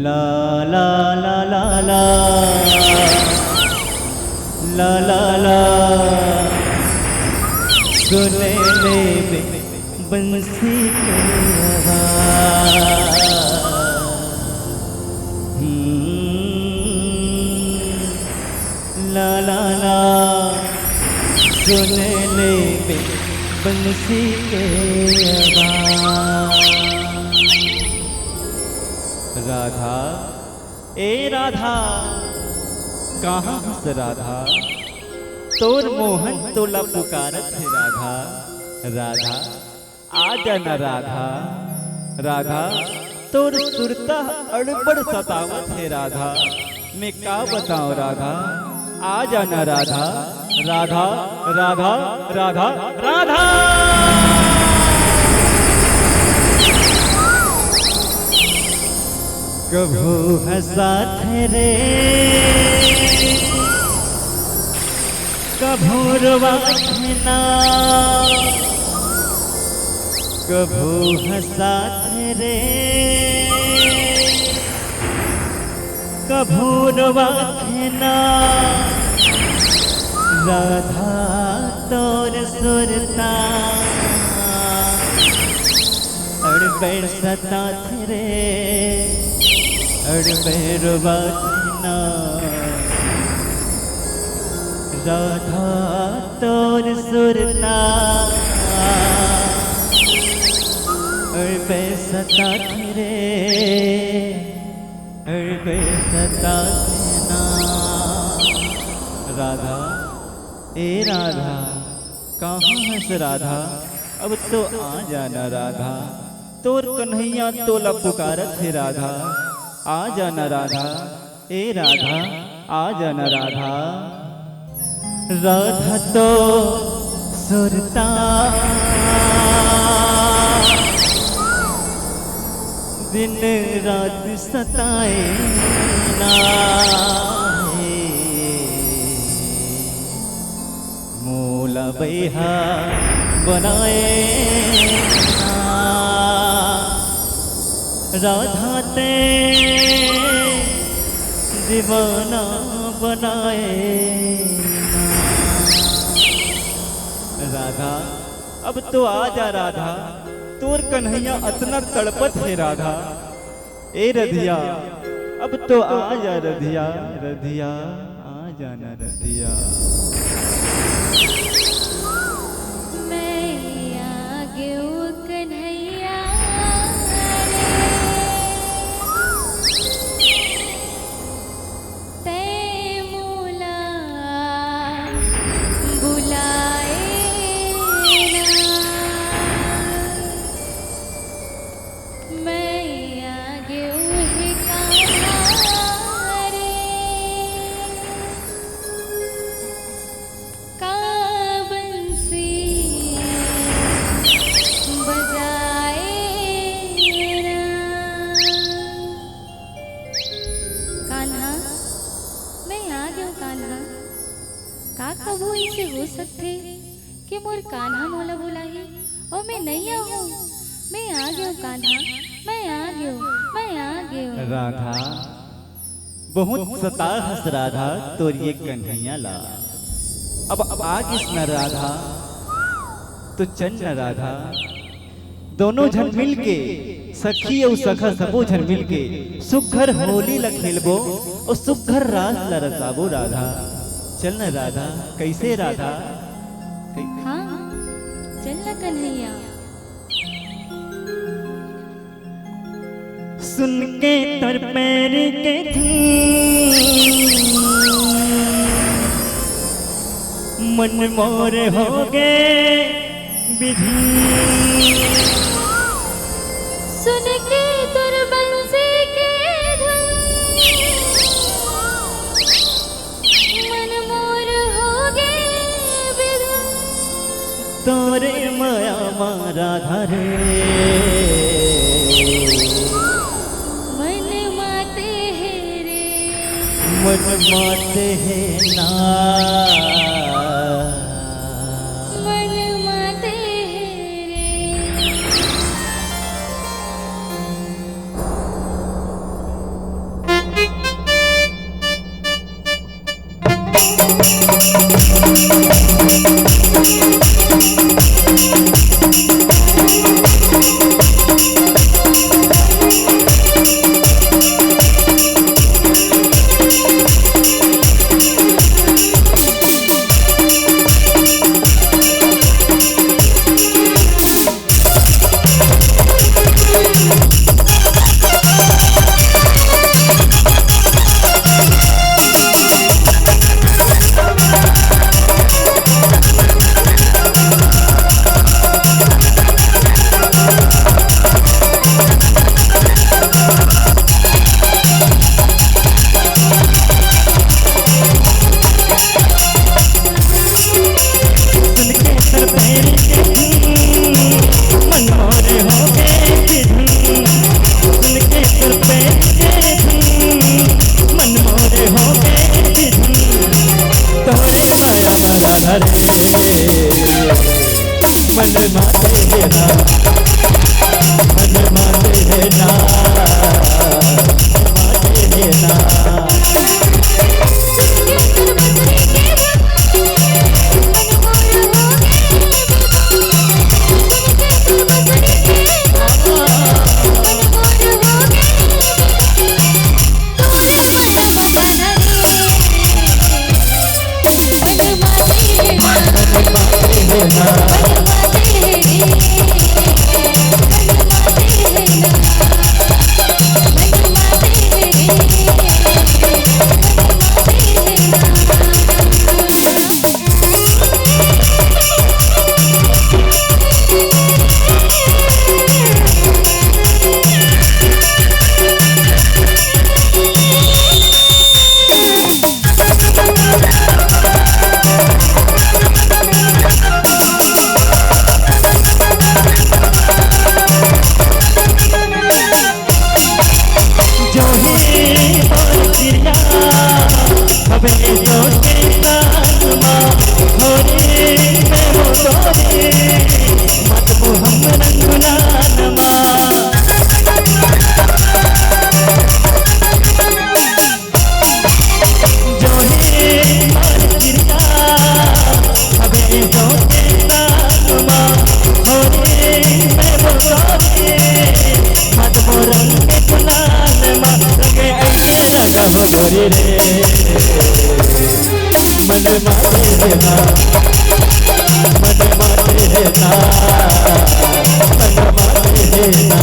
ला ला ला ला ला ला ला ला सुने ले बंसी के आवाज ला ला ला सुने ले बंसी के आवाज। राधा ए राधा कहाँ हंस राधा तोर मोहन तोला पुकारत है राधा। राधा आ जाना राधा। राधा तोर सुरता अड़बड़ सतावत है राधा। मैं का बताऊं राधा आ जाना राधा। राधा राधा राधा राधा कभू हंसा थे रे कभू रोवा थे ना। कभू हंसा थे रे कभू रोवा थे ना। राधा तोर सुरता अड़बड़ सता थे रे अड़बड़ बाजना। राधा तोर सुरता अड़बड़ सता थे रे अड़बड़ सता ना। राधा ए राधा कहाँ हंस राधा अब तो आ जाना राधा। तोर कन्हैया तोला पुकारत है राधा। आ जाना राधा ए राधा आ जाना राधा। राधा तो सुरता दिन रात सताए ना। मूला बैहा बनाए ना। राधा ते दीवाना बनाए ना। राधा अब तो आ जा राधा तोर कन्हैया अतना तड़पत है राधा। ए रधिया अब तो आ जा रधिया। रधिया आ जाना रधिया। कबू ऐसे हो सकते कि मोर कान्हा मोला बुलाही और मैं नहीं आऊं। मैं आ गयो कान्हा मैं आ गयो मैं आ गयो। राधा बहुत सताहस राधा तोर ये कन्हैया ला। अब आ किस न राधा तो चल न राधा। दोनों झन मिल के सखी और सखा सबो झन मिल के सुघर होली ला खेलबो और सुघर रास ला रचाबो राधा। चल न राधा कैसे राधा। हाँ चल न कन्हैया। सुन के तर पैर के मन मोर हो गए विधि। सुन के तुर बंसी के धुन मन मोर हो गए विधुन। तोरे माया मारा धरे मन माते है रे मन माते है ना। मन माते है रे। हो गोरी रे मन माते है ना मन माते है ना मन माते है ना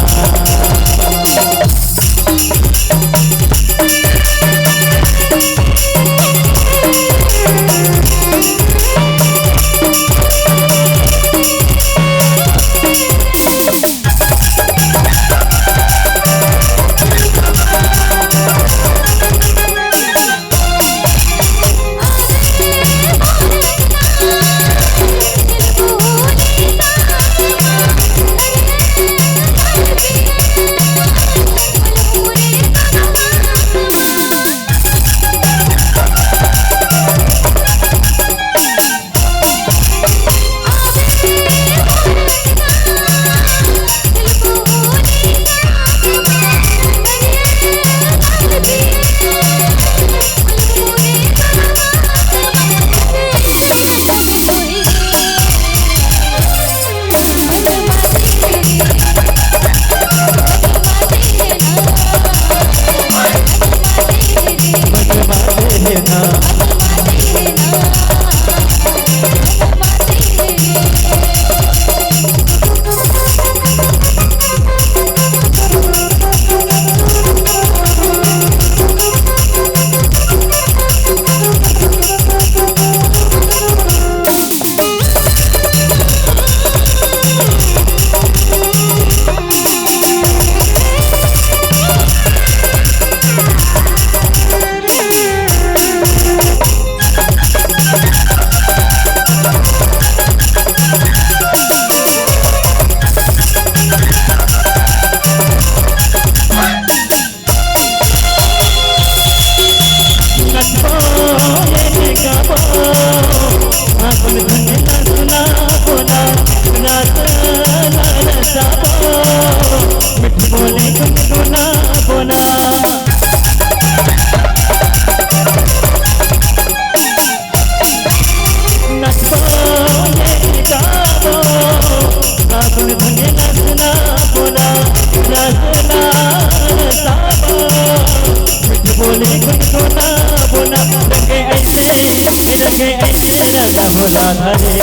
राधा रे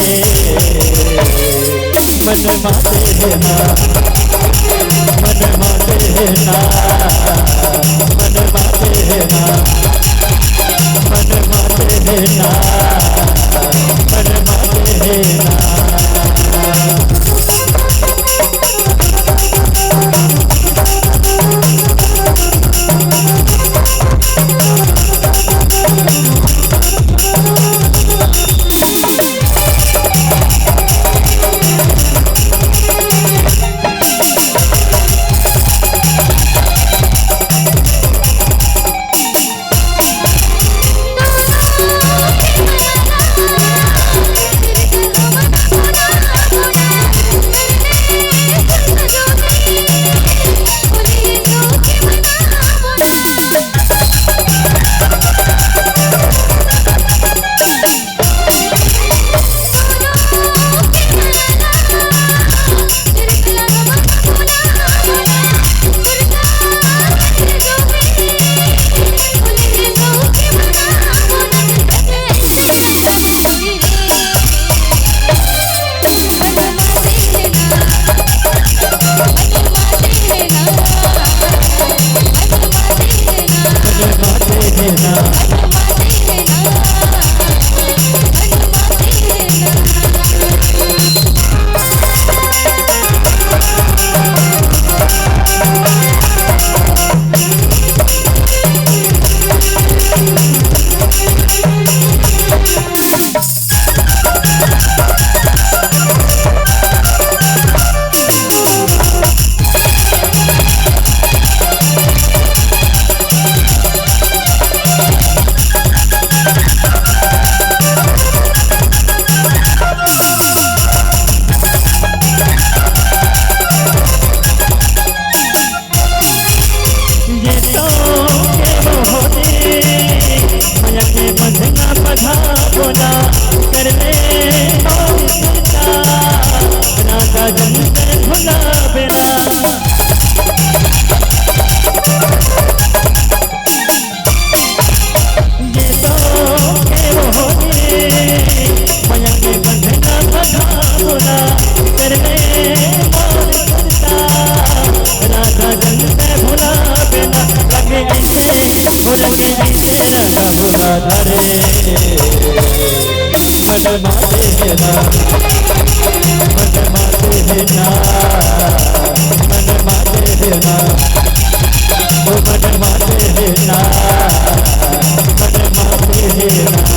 मन माते है ना मन माते है ना मन माते है ना मन माते है ना मन माते है ना राधा रे मन माते है ना मन माते है ना मन माते है ना ओ मन माते है ना मन माते है ना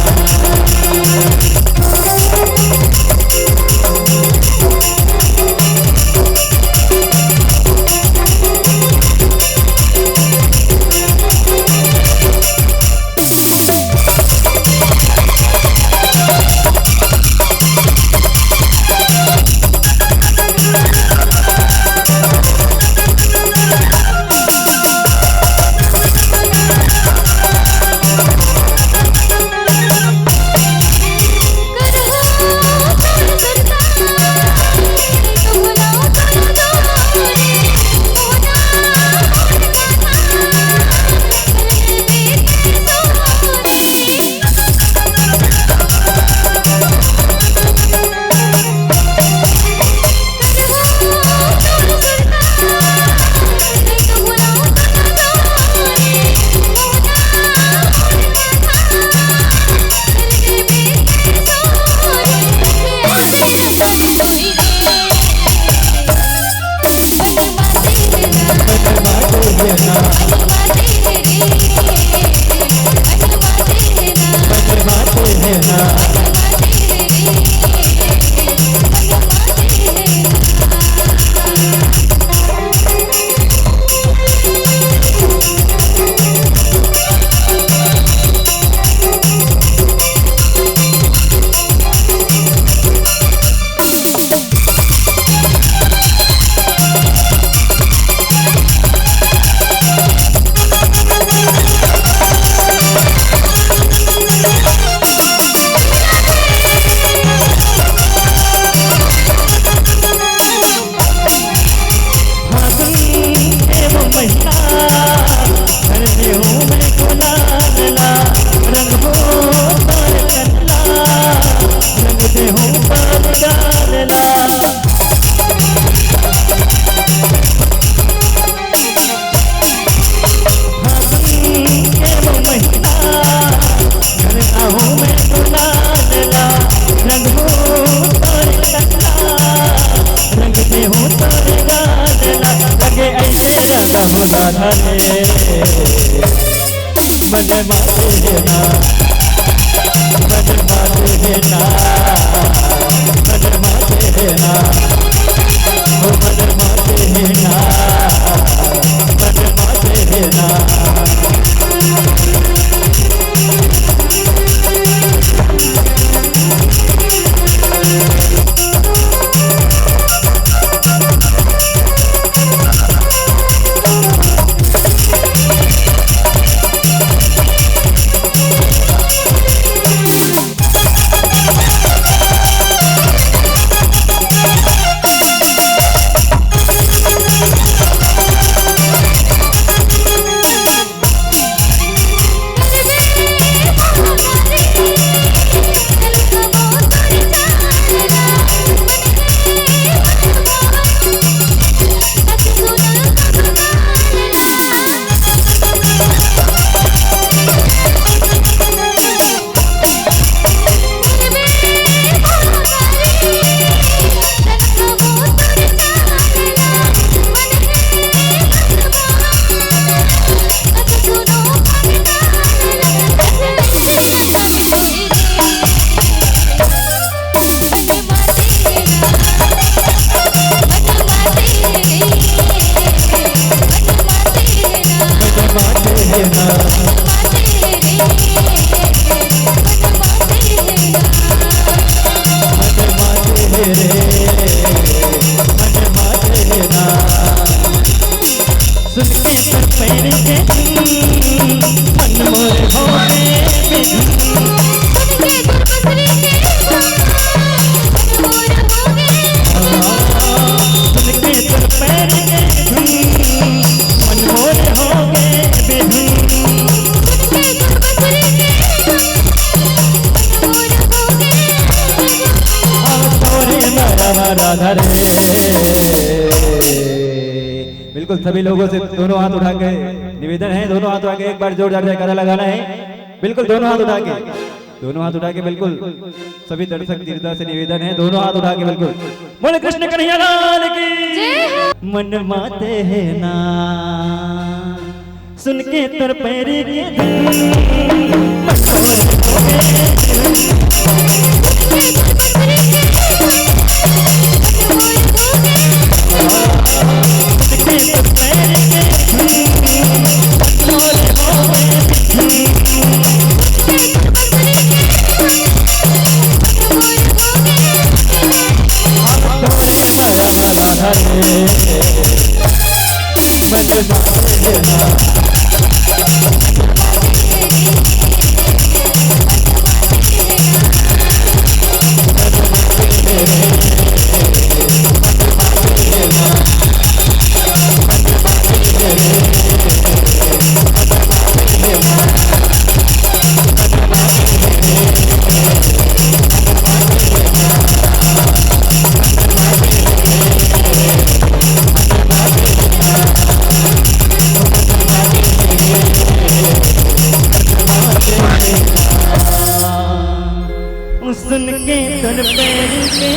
राधा रे मन माते है ना मन माते है ना मन माते है ना ओ मन माते है ना मन माते है ना राधा रे बिल्कुल सभी लोगों से दोनों हाथ उठा के निवेदन है, दोनों हाथ उठा के एक बार जोरदार जयकारा लगाना है। बिल्कुल दोनों हाथ उठा के, दोनों हाथ उठा के बिल्कुल सभी दर्शक दीर्घता से निवेदन है, दोनों हाथ उठा के बिल्कुल बोले कृष्ण कन्हैया लाल की। मन माते है ना सुन के तर पैरी के सुन के तर पैरी के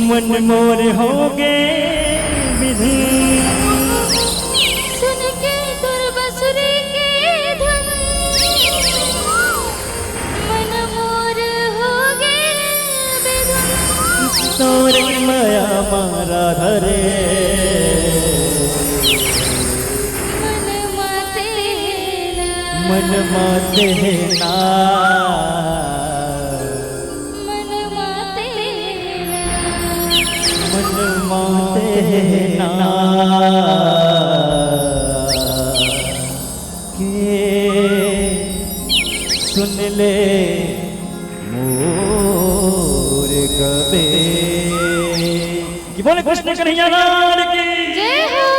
मन मोर हो गए विधि। सुन के तुर बसुरी के धुन मन मोर हो गए बेधुन। तोरे माया मारा धरे मन माते ना, मन माते मन माते ना के सुन ले मोर कबे। बोले कृष्ण कन्हैया लाल की जय हो।